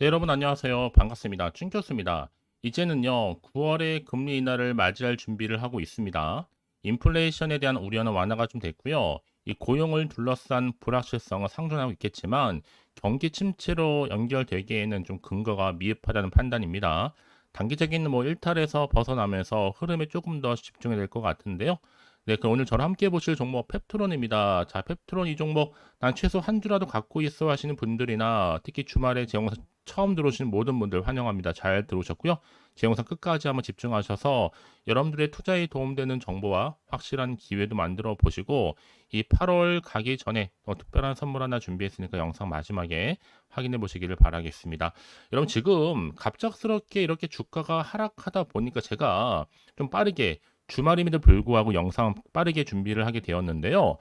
네, 여러분 안녕하세요. 반갑습니다. 춘교수입니다. 이제는요, 9월에 금리 인하를 맞이할 준비를 하고 있습니다. 인플레이션에 대한 우려는 완화가 좀 됐고요. 이 고용을 둘러싼 불확실성은 상존하고 있겠지만 경기 침체로 연결되기에는 좀 근거가 미흡하다는 판단입니다. 단기적인 일탈에서 벗어나면서 흐름에 조금 더 집중해야 될 것 같은데요. 네, 그럼 오늘 저랑 함께 보실 종목 펩트론입니다. 자, 펩트론 이 종목 난 최소 한 주라도 갖고 있어 하시는 분들이나 특히 주말에 제 영상 처음 들어오시는 모든 분들 환영합니다. 잘 들어오셨고요. 제 영상 끝까지 한번 집중하셔서 여러분들의 투자에 도움되는 정보와 확실한 기회도 만들어 보시고 이 8월 가기 전에 특별한 선물 하나 준비했으니까 영상 마지막에 확인해 보시기를 바라겠습니다. 여러분 지금 갑작스럽게 이렇게 주가가 하락하다 보니까 제가 좀 빠르게 주말임에도 불구하고 영상 빠르게 준비를 하게 되었는데요.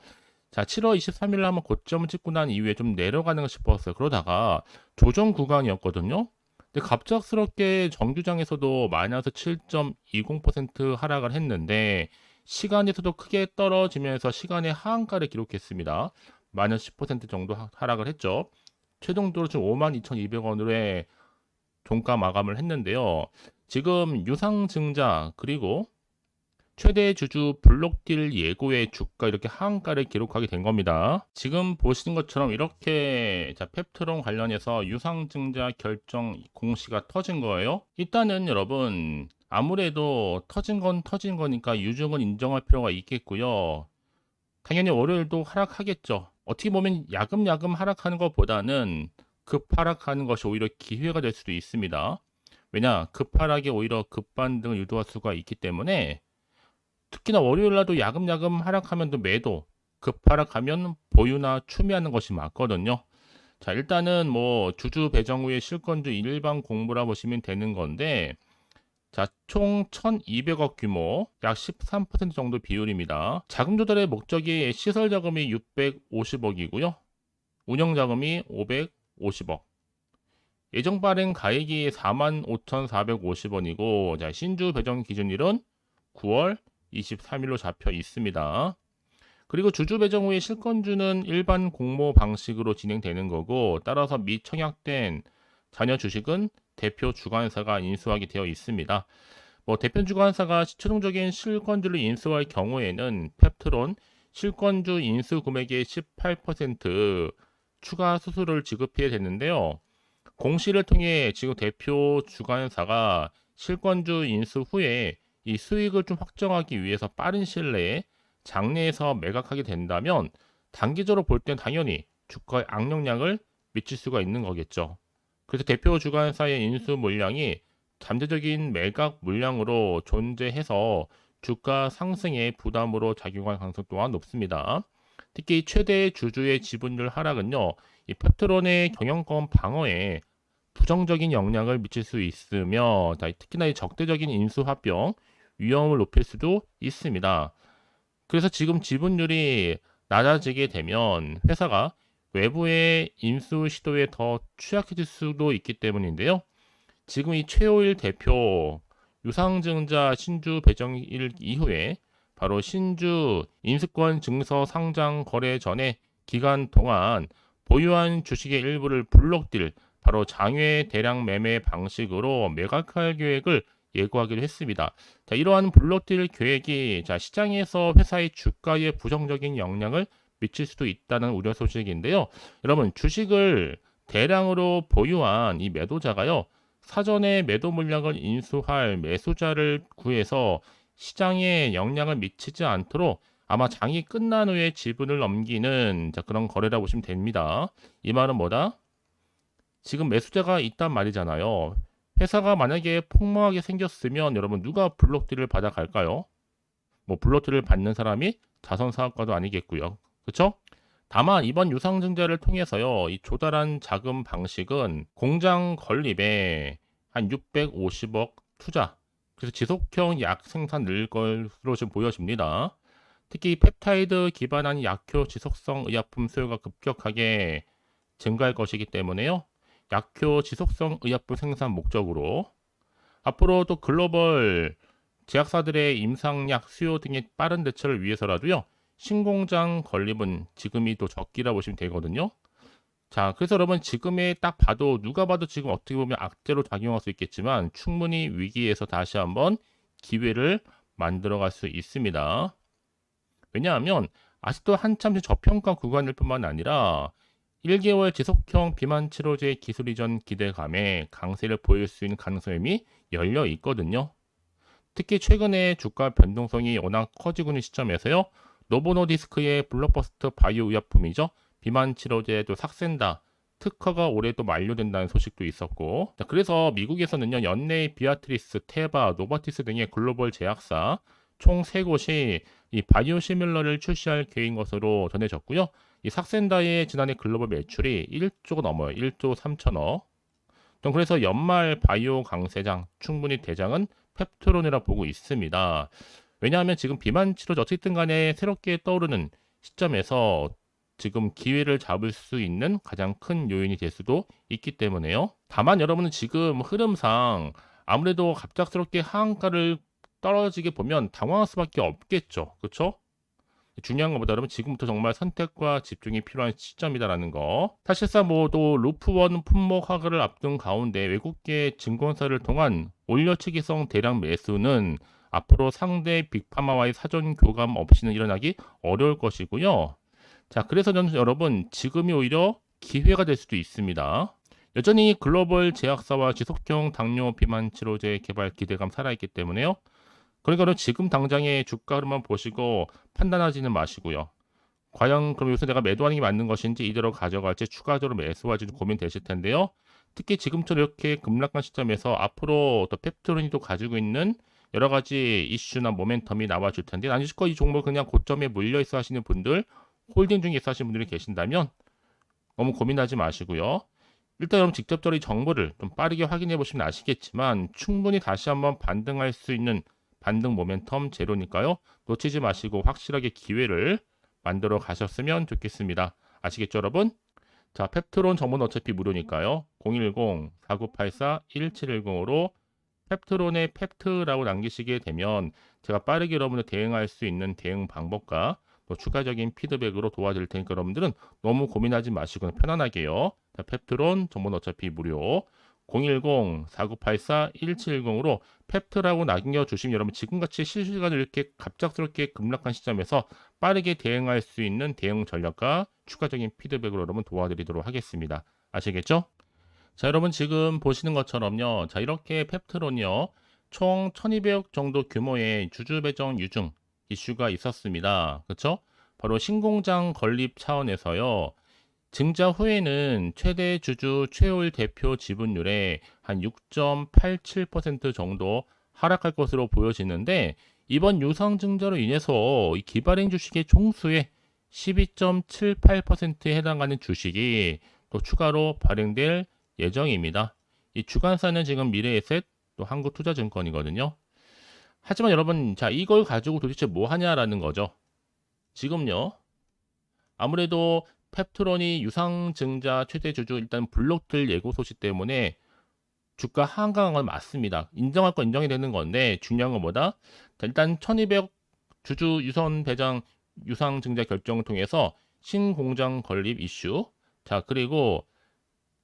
자, 7월 23일 한번 고점을 찍고 난 이후에 좀 내려가는가 싶었어요. 그러다가 조정 구간이었거든요. 근데 갑작스럽게 정규장에서도 마이너스 7.20% 하락을 했는데 시간에서도 크게 떨어지면서 시간의 하한가를 기록했습니다. 마이너스 10% 정도 하락을 했죠. 최종적으로 지금 52,200원으로 종가 마감을 했는데요. 지금 유상증자 그리고 최대 주주 블록딜 예고의 주가 이렇게 하한가를 기록하게 된 겁니다. 지금 보시는 것처럼 이렇게 자 펩트론 관련해서 유상증자 결정 공시가 터진 거예요. 일단은 여러분 아무래도 터진 건 터진 거니까 유증은 인정할 필요가 있겠고요. 당연히 월요일도 하락하겠죠. 어떻게 보면 야금야금 하락하는 것보다는 급하락하는 것이 오히려 기회가 될 수도 있습니다. 왜냐 급하락이 오히려 급반등을 유도할 수가 있기 때문에 특히나 월요일 날도 야금야금 하락하면 또 매도, 급하락하면 보유나 추미하는 것이 맞거든요. 자, 일단은 주주 배정 후에 실권주 일반 공부라 보시면 되는 건데, 자, 총 1,200억 규모, 약 13% 정도 비율입니다. 자금 조달의 목적이 시설 자금이 650억이고요. 운영 자금이 550억. 예정 발행 가액이 45,450원이고, 자, 신주 배정 기준일은 9월 23일로 잡혀 있습니다. 그리고 주주 배정 후에 실권주는 일반 공모 방식으로 진행되는 거고 따라서 미청약된 자녀 주식은 대표 주관사가 인수하게 되어 있습니다. 대표 주관사가 최종적인 실권주를 인수할 경우에는 펩트론 실권주 인수 금액의 18% 추가 수수료를 지급해야 되는데요. 공시를 통해 지금 대표 주관사가 실권주 인수 후에 이 수익을 좀 확정하기 위해서 빠른 시일 내에 장내에서 매각하게 된다면 단기적으로 볼 땐 당연히 주가의 악영향을 미칠 수가 있는 거겠죠. 그래서 대표 주관사의 인수 물량이 잠재적인 매각 물량으로 존재해서 주가 상승의 부담으로 작용할 가능성 또한 높습니다. 특히 최대 주주의 지분율 하락은요, 이 펩트론의 경영권 방어에 부정적인 영향을 미칠 수 있으며 특히나 이 적대적인 인수합병 위험을 높일 수도 있습니다. 그래서 지금 지분율이 낮아지게 되면 회사가 외부의 인수 시도에 더 취약해질 수도 있기 때문인데요. 지금 이 최호일 대표 유상증자 신주 배정일 이후에 바로 신주 인수권 증서 상장 거래 전에 기간 동안 보유한 주식의 일부를 블록딜 바로 장외 대량 매매 방식으로 매각할 계획을 예고하기로 했습니다. 자, 이러한 블록딜 계획이 시장에서 회사의 주가에 부정적인 영향을 미칠 수도 있다는 우려 소식인데요. 여러분 주식을 대량으로 보유한 이 매도자가요. 사전에 매도 물량을 인수할 매수자를 구해서 시장에 영향을 미치지 않도록 아마 장이 끝난 후에 지분을 넘기는 그런 거래라 보시면 됩니다. 이 말은 뭐다? 지금 매수자가 있단 말이잖아요. 회사가 만약에 폭망하게 생겼으면 여러분 누가 블록딜을 받아갈까요? 블록딜을 받는 사람이 자선 사업가도 아니겠고요. 그렇죠? 다만 이번 유상증자를 통해서요. 이 조달한 자금 방식은 공장 건립에 한 650억 투자. 그래서 지속형 약 생산 늘 것으로 지금 보여집니다. 특히 펩타이드 기반한 약효 지속성 의약품 수요가 급격하게 증가할 것이기 때문에요. 약효 지속성 의약품 생산 목적으로 앞으로 또 글로벌 제약사들의 임상약 수요 등의 빠른 대처를 위해서라도요. 신공장 건립은 지금이 또 적기라 보시면 되거든요. 자, 그래서 여러분 지금에 딱 봐도 누가 봐도 지금 어떻게 보면 악재로 작용할 수 있겠지만 충분히 위기에서 다시 한번 기회를 만들어갈 수 있습니다. 왜냐하면 아직도 한참 저평가 구간일 뿐만 아니라 1개월 지속형 비만 치료제 기술 이전 기대감에 강세를 보일 수 있는 가능성이 열려 있거든요. 특히 최근에 주가 변동성이 워낙 커지고 있는 시점에서요. 노보노디스크의 블록버스터 바이오 의약품이죠. 비만 치료제 또 삭센다 특허가 올해 또 만료된다는 소식도 있었고, 자, 그래서 미국에서는요 연내 비아트리스, 테바, 노바티스 등의 글로벌 제약사 총 3곳이 이 바이오시밀러를 출시할 계획인 것으로 전해졌고요. 이 삭센다의 지난해 글로벌 매출이 1조가 넘어요. 1조 3천억. 그래서 연말 바이오 강세장 충분히 대장은 펩트론이라 보고 있습니다. 왜냐하면 지금 비만 치료제 어쨌든 간에 새롭게 떠오르는 시점에서 지금 기회를 잡을 수 있는 가장 큰 요인이 될 수도 있기 때문에요. 다만 여러분은 지금 흐름상 아무래도 갑작스럽게 하한가를 떨어지게 보면 당황할 수밖에 없겠죠. 그렇죠? 중요한 것보다 여러분 지금부터 정말 선택과 집중이 필요한 시점이다라는 거. 사실상 또 루프원 품목 하락을 앞둔 가운데 외국계 증권사를 통한 올려치기성 대량 매수는 앞으로 상대 빅파마와의 사전 교감 없이는 일어나기 어려울 것이고요. 자, 그래서 저는 여러분 지금이 오히려 기회가 될 수도 있습니다. 여전히 글로벌 제약사와 지속형 당뇨 비만 치료제 개발 기대감 살아있기 때문에요. 그러니까 지금 당장의 주가 흐름만 보시고 판단하지는 마시고요. 과연 그럼 요새 내가 매도하는 게 맞는 것인지 이대로 가져갈지 추가적으로 매수할지도 고민되실 텐데요. 특히 지금처럼 이렇게 급락한 시점에서 앞으로 또 펩트론이 또 가지고 있는 여러 가지 이슈나 모멘텀이 나와줄 텐데 아니실까 이 종목 그냥 고점에 물려 있어 하시는 분들, 홀딩 중에 있어 하시는 분들이 계신다면 너무 고민하지 마시고요. 일단 여러분 직접적으로 이 정보를 좀 빠르게 확인해 보시면 아시겠지만 충분히 다시 한번 반등할 수 있는 반등 모멘텀 제로니까요. 놓치지 마시고 확실하게 기회를 만들어 가셨으면 좋겠습니다. 아시겠죠, 여러분? 자, 펩트론 정보는 어차피 무료니까요. 010-4984-1710으로 펩트론의 펩트라고 남기시게 되면 제가 빠르게 여러분을 대응할 수 있는 대응 방법과 추가적인 피드백으로 도와드릴 테니까 여러분들은 너무 고민하지 마시고 편안하게요. 자, 펩트론 정보는 어차피 무료. 010-4984-1710으로 펩트라고 남겨주시면 여러분 지금같이 실시간으로 이렇게 갑작스럽게 급락한 시점에서 빠르게 대응할 수 있는 대응 전략과 추가적인 피드백으로 여러분 도와드리도록 하겠습니다. 아시겠죠? 자, 여러분 지금 보시는 것처럼요. 자, 이렇게 펩트론이요. 총 1200억 정도 규모의 주주 배정 유증 이슈가 있었습니다. 그렇죠? 바로 신공장 건립 차원에서요. 증자 후에는 최대 주주 최홀 대표 지분율의 한 6.87% 정도 하락할 것으로 보여지는데 이번 유상 증자로 인해서 이 기발행 주식의 총수의 12.78%에 해당하는 주식이 또 추가로 발행될 예정입니다. 이 주관사는 지금 미래에셋 또 한국투자증권이거든요. 하지만 여러분, 자, 이걸 가지고 도대체 뭐 하냐라는 거죠. 지금요. 아무래도 펩트론이 유상증자 최대 주주 일단 블록들 예고 소식 때문에 주가 하강한 건 맞습니다. 인정할 건 인정이 되는 건데 중요한 건 뭐다? 자, 일단 1200 주주 유선 배당 유상증자 결정을 통해서 신공장 건립 이슈. 자, 그리고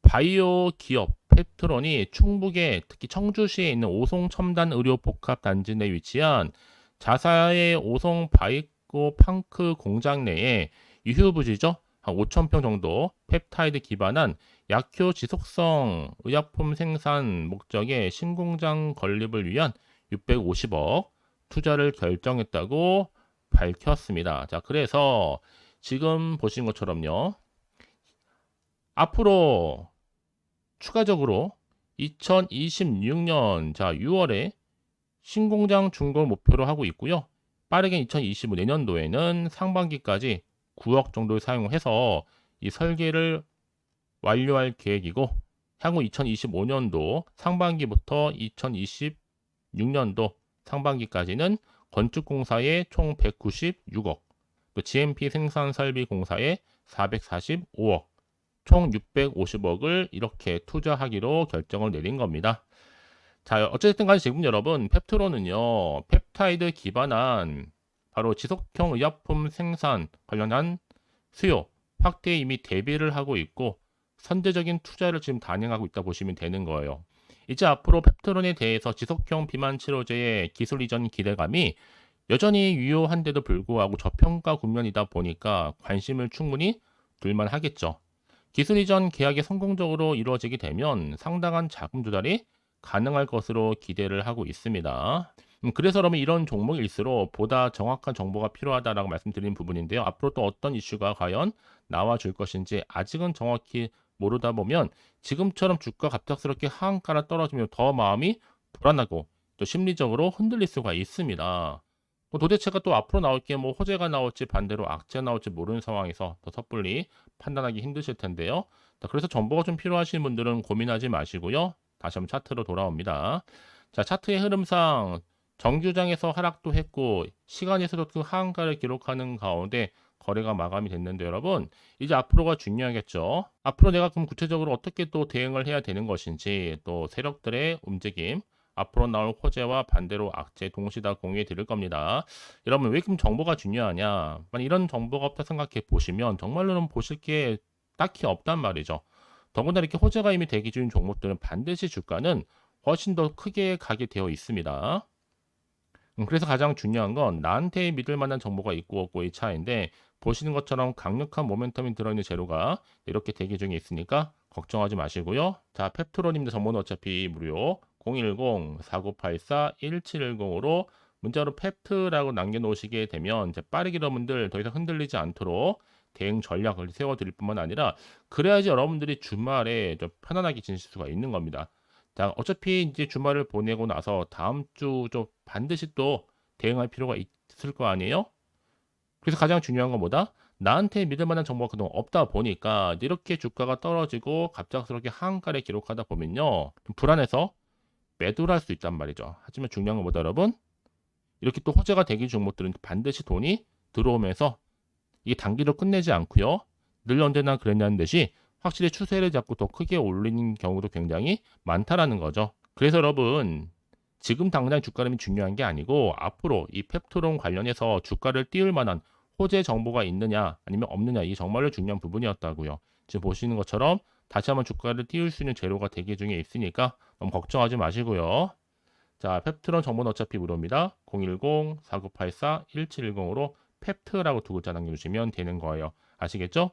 바이오 기업 펩트론이 충북에 특히 청주시에 있는 오송 첨단 의료 복합 단지 내 위치한 자사의 오송 바이오 팡크 공장 내에 유휴부지죠. 한 5,000평 정도 펩타이드 기반한 약효 지속성 의약품 생산 목적의 신공장 건립을 위한 650억 투자를 결정했다고 밝혔습니다. 자, 그래서 지금 보신 것처럼요. 앞으로 추가적으로 2026년 6월에 신공장 준공을 목표로 하고 있고요. 빠르게 2025 내년도에는 상반기까지 9억 정도를 사용해서 이 설계를 완료할 계획이고 향후 2025년도 상반기부터 2026년도 상반기까지는 건축공사에 총 196억, 또 GMP 생산설비공사에 445억, 총 650억을 이렇게 투자하기로 결정을 내린 겁니다. 자, 어쨌든 간에 지금 여러분 펩트론은요. 펩타이드 기반한 바로 지속형 의약품 생산 관련한 수요 확대에 이미 대비를 하고 있고 선제적인 투자를 지금 단행하고 있다 보시면 되는 거예요. 이제 앞으로 펩트론에 대해서 지속형 비만 치료제의 기술 이전 기대감이 여전히 유효한데도 불구하고 저평가 국면이다 보니까 관심을 충분히 둘만 하겠죠. 기술 이전 계약이 성공적으로 이루어지게 되면 상당한 자금 조달이 가능할 것으로 기대를 하고 있습니다. 그래서 그러면 이런 종목일수록 보다 정확한 정보가 필요하다라고 말씀드린 부분인데요. 앞으로 또 어떤 이슈가 과연 나와줄 것인지 아직은 정확히 모르다 보면 지금처럼 주가 갑작스럽게 하한가가 떨어지면 더 마음이 불안하고 또 심리적으로 흔들릴 수가 있습니다. 도대체가 또 앞으로 나올 게 뭐 호재가 나올지 반대로 악재가 나올지 모르는 상황에서 더 섣불리 판단하기 힘드실 텐데요. 자, 그래서 정보가 좀 필요하신 분들은 고민하지 마시고요. 다시 한번 차트로 돌아옵니다. 자, 차트의 흐름상 정규장에서 하락도 했고 시간에서도 그 하한가를 기록하는 가운데 거래가 마감이 됐는데 여러분 이제 앞으로가 중요하겠죠. 앞으로 내가 그럼 구체적으로 어떻게 또 대응을 해야 되는 것인지 또 세력들의 움직임 앞으로 나올 호재와 반대로 악재 동시 다 공유해 드릴 겁니다. 여러분 왜 그럼 정보가 중요하냐? 만약 이런 정보가 없다 생각해 보시면 정말로는 보실 게 딱히 없단 말이죠. 더구나 이렇게 호재가 이미 대기 중인 종목들은 반드시 주가는 훨씬 더 크게 가게 되어 있습니다. 그래서 가장 중요한 건 나한테 믿을 만한 정보가 있고 없고의 차이인데 보시는 것처럼 강력한 모멘텀이 들어있는 재료가 이렇게 대기 중에 있으니까 걱정하지 마시고요. 자, 펩트론입니다. 정보는 어차피 무료 010-4984-1710으로 문자로 펩트라고 남겨놓으시게 되면 이제 빠르게 여러분들 더 이상 흔들리지 않도록 대응 전략을 세워드릴 뿐만 아니라 그래야지 여러분들이 주말에 좀 편안하게 지내실 수가 있는 겁니다. 자, 어차피 이제 주말을 보내고 나서 다음 주 좀 반드시 또 대응할 필요가 있을 거 아니에요? 그래서 가장 중요한 건 뭐다? 나한테 믿을 만한 정보가 그동안 없다 보니까 이렇게 주가가 떨어지고 갑작스럽게 하한가를 기록하다 보면요. 좀 불안해서 매도를 할 수 있단 말이죠. 하지만 중요한 건 뭐다, 여러분? 이렇게 또 호재가 대기 종목들은 반드시 돈이 들어오면서 이게 단기로 끝내지 않고요. 늘 언제나 그랬냐는 듯이 확실히 추세를 잡고 더 크게 올리는 경우도 굉장히 많다라는 거죠. 그래서 여러분 지금 당장 주가름이 중요한 게 아니고 앞으로 이 펩토론 관련해서 주가를 띄울 만한 호재 정보가 있느냐 아니면 없느냐 이게 정말로 중요한 부분이었다고요. 지금 보시는 것처럼 다시 한번 주가를 띄울 수 있는 재료가 대기 중에 있으니까 너무 걱정하지 마시고요. 자, 펩트론 정보는 어차피 무료입니다. 010-4984-1710으로 펩트라고 두 글자 남겨주시면 되는 거예요. 아시겠죠?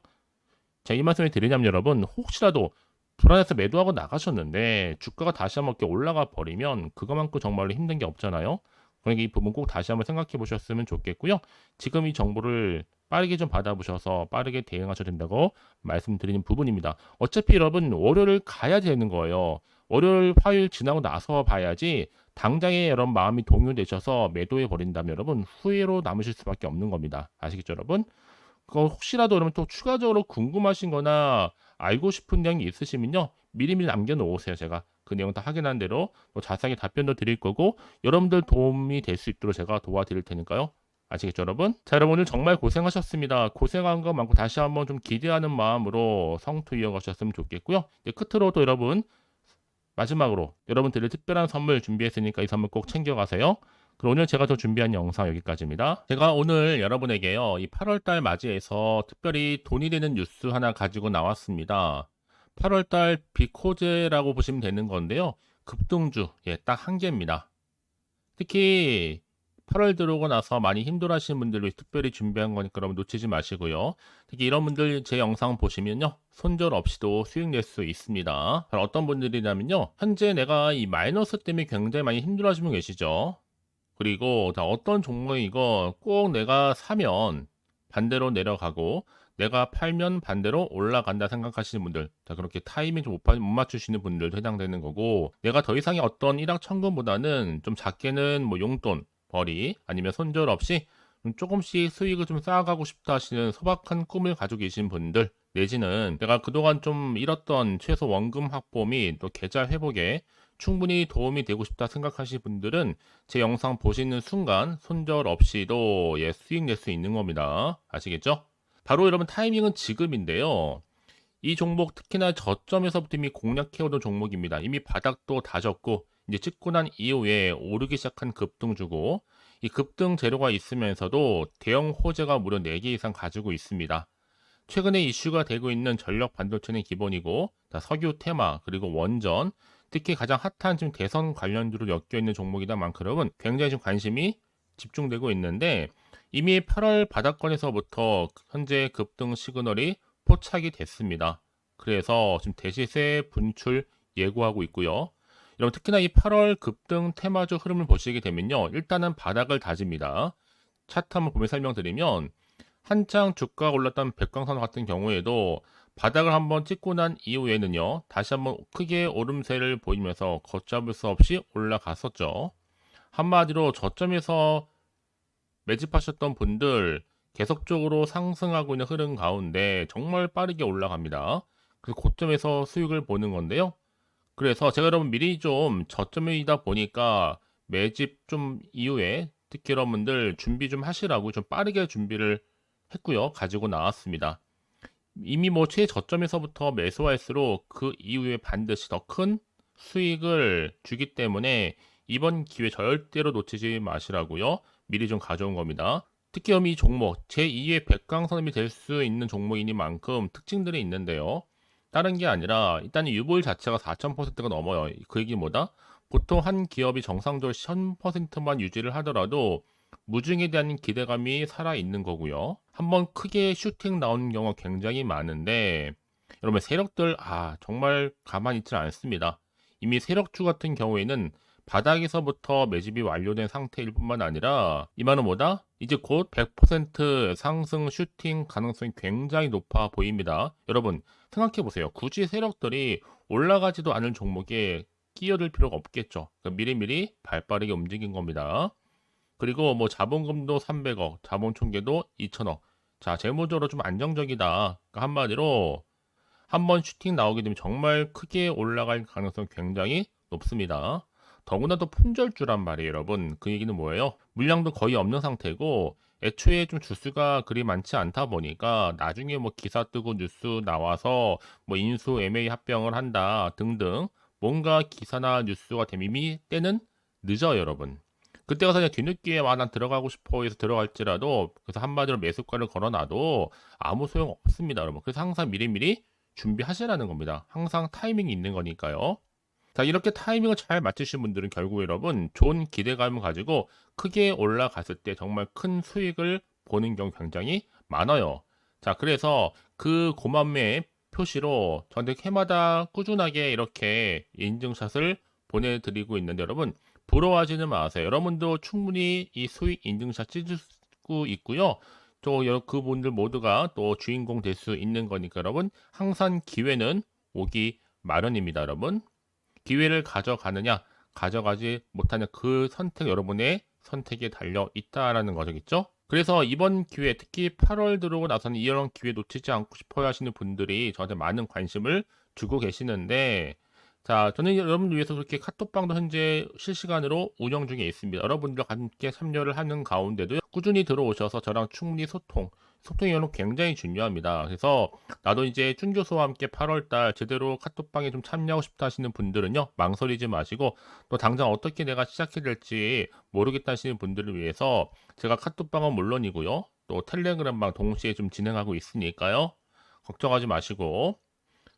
제가 이 말씀을 드리냐면 여러분 혹시라도 불안해서 매도하고 나가셨는데 주가가 다시 한번 이렇게 올라가 버리면 그거만큼 정말로 힘든 게 없잖아요. 그러니까 이 부분 꼭 다시 한번 생각해 보셨으면 좋겠고요. 지금 이 정보를 빠르게 좀 받아보셔서 빠르게 대응하셔야 된다고 말씀드리는 부분입니다. 어차피 여러분 월요일 가야 되는 거예요. 월요일, 화요일 지나고 나서 봐야지 당장에 여러분 마음이 동요되셔서 매도해 버린다면 여러분 후회로 남으실 수밖에 없는 겁니다. 아시겠죠 여러분? 그거 혹시라도 여러분 또 추가적으로 궁금하신 거나 알고 싶은 내용이 있으시면요. 미리미리 남겨놓으세요. 제가 그 내용 다 확인한 대로 또 자세하게 답변도 드릴 거고 여러분들 도움이 될 수 있도록 제가 도와드릴 테니까요. 아시겠죠 여러분? 자 여러분 오늘 정말 고생하셨습니다. 고생한 거 많고 다시 한번 좀 기대하는 마음으로 성투 이어가셨으면 좋겠고요. 이제 끝으로 또 여러분 마지막으로 여러분들의 특별한 선물 준비했으니까 이 선물 꼭 챙겨가세요. 그럼 오늘 제가 더 준비한 영상 여기까지입니다. 제가 오늘 여러분에게요. 이 8월달 맞이해서 특별히 돈이 되는 뉴스 하나 가지고 나왔습니다. 8월달 비코제라고 보시면 되는 건데요. 급등주 딱 한 개입니다. 특히 8월 들어오고 나서 많이 힘들어하시는 분들을 위해 특별히 준비한 거니까 여러분 놓치지 마시고요. 특히 이런 분들 제 영상 보시면요. 손절 없이도 수익 낼 수 있습니다. 어떤 분들이냐면요. 현재 내가 이 마이너스 때문에 굉장히 많이 힘들어하시는 분 계시죠. 그리고 어떤 종목이 이거 꼭 내가 사면 반대로 내려가고 내가 팔면 반대로 올라간다 생각하시는 분들 그렇게 타이밍 좀 못 맞추시는 분들도 해당되는 거고 내가 더 이상의 어떤 일확천금보다는 좀 작게는 뭐 용돈 벌이 아니면 손절 없이 조금씩 수익을 좀 쌓아가고 싶다 하시는 소박한 꿈을 가지고 계신 분들 내지는 내가 그동안 좀 잃었던 최소 원금 확보 및 또 계좌 회복에 충분히 도움이 되고 싶다 생각하시는 분들은 제 영상 보시는 순간 손절 없이도 수익 낼 수 있는 겁니다. 아시겠죠? 바로 여러분 타이밍은 지금인데요. 이 종목 특히나 저점에서부터 이미 공략해오던 종목입니다. 이미 바닥도 다졌고 이제 찍고 난 이후에 오르기 시작한 급등주고 이 급등 재료가 있으면서도 대형 호재가 무려 4개 이상 가지고 있습니다. 최근에 이슈가 되고 있는 전력 반도체는 기본이고, 석유 테마, 그리고 원전, 특히 가장 핫한 지금 대선 관련주로 엮여 있는 종목이다 만큼 굉장히 좀 관심이 집중되고 있는데, 이미 8월 바닥권에서부터 현재 급등 시그널이 포착이 됐습니다. 그래서 지금 대시세 분출 예고하고 있고요. 여러분 특히나 이 8월 급등 테마주 흐름을 보시게 되면요, 일단은 바닥을 다집니다. 차트 한번 보면 설명드리면, 한창 주가가 올랐던 백광산 같은 경우에도 바닥을 한번 찍고 난 이후에는요, 다시 한번 크게 오름세를 보이면서 걷잡을 수 없이 올라갔었죠. 한마디로 저점에서 매집하셨던 분들 계속적으로 상승하고 있는 흐름 가운데 정말 빠르게 올라갑니다. 그래서 고점에서 수익을 보는 건데요. 그래서 제가 여러분 미리 좀 저점이다 보니까 매집 좀 이후에 특히 여러분들 준비 좀 하시라고 좀 빠르게 준비를 했고요. 가지고 나왔습니다. 이미 뭐 최저점에서부터 매수할수록 그 이후에 반드시 더 큰 수익을 주기 때문에 이번 기회 절대로 놓치지 마시라고요. 미리 좀 가져온 겁니다. 특히 이 종목 제2의 백강선임이 될 수 있는 종목이니만큼 특징들이 있는데요. 다른 게 아니라 일단 유볼 자체가 4,000%가 넘어요. 그 얘기 뭐다? 보통 한 기업이 정상적으로 1000%만 유지를 하더라도 무중에 대한 기대감이 살아있는 거고요. 한번 크게 슈팅 나오는 경우가 굉장히 많은데, 여러분 세력들 정말 가만히 있지 않습니다. 이미 세력주 같은 경우에는 바닥에서부터 매집이 완료된 상태일 뿐만 아니라 이 말은 뭐다? 이제 곧 100% 상승 슈팅 가능성이 굉장히 높아 보입니다. 여러분 생각해 보세요. 굳이 세력들이 올라가지도 않을 종목에 끼어들 필요가 없겠죠. 그러니까 미리미리 발빠르게 움직인 겁니다. 그리고 뭐 자본금도 300억, 자본 총계도 2천억. 자, 재무적으로 좀 안정적이다. 그러니까 한마디로 한번 슈팅 나오게 되면 정말 크게 올라갈 가능성이 굉장히 높습니다. 더구나 또 품절주란 말이에요, 여러분. 그 얘기는 뭐예요? 물량도 거의 없는 상태고 애초에 좀 주수가 그리 많지 않다 보니까 나중에 뭐 기사 뜨고 뉴스 나와서 뭐 인수 M&A 합병을 한다 등등 뭔가 기사나 뉴스가 되면 이미 때는 늦어요, 여러분. 그때 가서 그냥 뒤늦게 난 들어가고 싶어 해서 들어갈지라도 그래서 한마디로 매수가를 걸어놔도 아무 소용 없습니다, 여러분. 그래서 항상 미리미리 준비하시라는 겁니다. 항상 타이밍이 있는 거니까요. 자, 이렇게 타이밍을 잘 맞추신 분들은 결국 여러분 좋은 기대감을 가지고 크게 올라갔을 때 정말 큰 수익을 보는 경우 굉장히 많아요. 자, 그래서 그 고만매의 표시로 저한테 해마다 꾸준하게 이렇게 인증샷을 보내드리고 있는데 여러분 부러워하지는 마세요. 여러분도 충분히 이 수익 인증샷 찍을 수 있고요. 또 그분들 모두가 또 주인공 될 수 있는 거니까 여러분 항상 기회는 오기 마련입니다, 여러분. 기회를 가져가느냐, 가져가지 못하냐 그 선택 여러분의 선택에 달려 있다라는 거겠죠. 그래서 이번 기회 특히 8월 들어오고 나서는 이런 기회 놓치지 않고 싶어 하시는 분들이 저한테 많은 관심을 주고 계시는데 자, 저는 여러분들 위해서 그렇게 카톡방도 현재 실시간으로 운영 중에 있습니다. 여러분들과 함께 참여를 하는 가운데도 꾸준히 들어오셔서 저랑 충분히 소통이 여러분 굉장히 중요합니다. 그래서 나도 이제 준 교수와 함께 8월달 제대로 카톡방에 좀 참여하고 싶다 하시는 분들은요, 망설이지 마시고 또 당장 어떻게 내가 시작해야 될지 모르겠다 하시는 분들을 위해서 제가 카톡방은 물론이고요, 또 텔레그램방 동시에 좀 진행하고 있으니까요. 걱정하지 마시고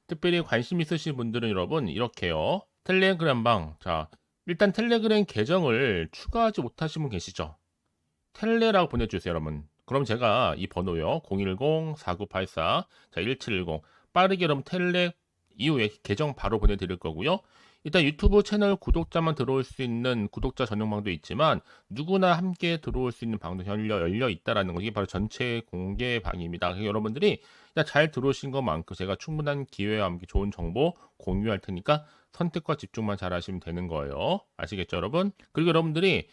특별히 관심 있으신 분들은 여러분 이렇게요. 텔레그램방. 자, 일단 텔레그램 계정을 추가하지 못하신 분 계시죠? 텔레라고 보내주세요, 여러분. 그럼 제가 이 번호요. 010-4984, 자, 1710. 빠르게 여러분 텔레 이후에 계정 바로 보내드릴 거고요. 일단 유튜브 채널 구독자만 들어올 수 있는 구독자 전용방도 있지만 누구나 함께 들어올 수 있는 방도 열려 있다라는 거. 이게 바로 전체 공개 방입니다. 그래서 여러분들이 잘 들어오신 것만큼 제가 충분한 기회와 함께 좋은 정보 공유할 테니까 선택과 집중만 잘 하시면 되는 거예요. 아시겠죠, 여러분? 그리고 여러분들이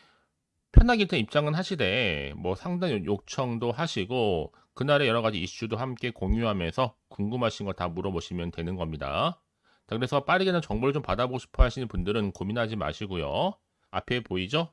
편하게 일단 입장은 하시되 뭐 상담 요청도 하시고 그날의 여러 가지 이슈도 함께 공유하면서 궁금하신 거 다 물어보시면 되는 겁니다. 자, 그래서 빠르게는 정보를 좀 받아보고 싶어 하시는 분들은 고민하지 마시고요. 앞에 보이죠?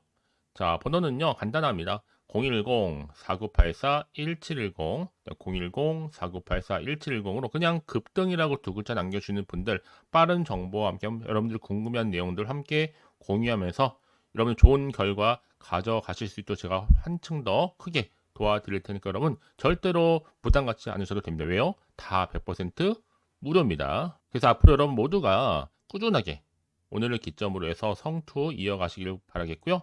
자, 번호는요, 간단합니다. 010-4984-1710, 010-4984-1710으로 그냥 급등이라고 두 글자 남겨주시는 분들, 빠른 정보와 함께 여러분들 궁금한 내용들 함께 공유하면서 여러분 좋은 결과 가져가실 수 있도록 제가 한층 더 크게 도와드릴 테니까 여러분 절대로 부담 갖지 않으셔도 됩니다. 왜요? 다 100% 무료입니다. 그래서 앞으로 여러분 모두가 꾸준하게 오늘을 기점으로 해서 성투 이어가시길 바라겠고요.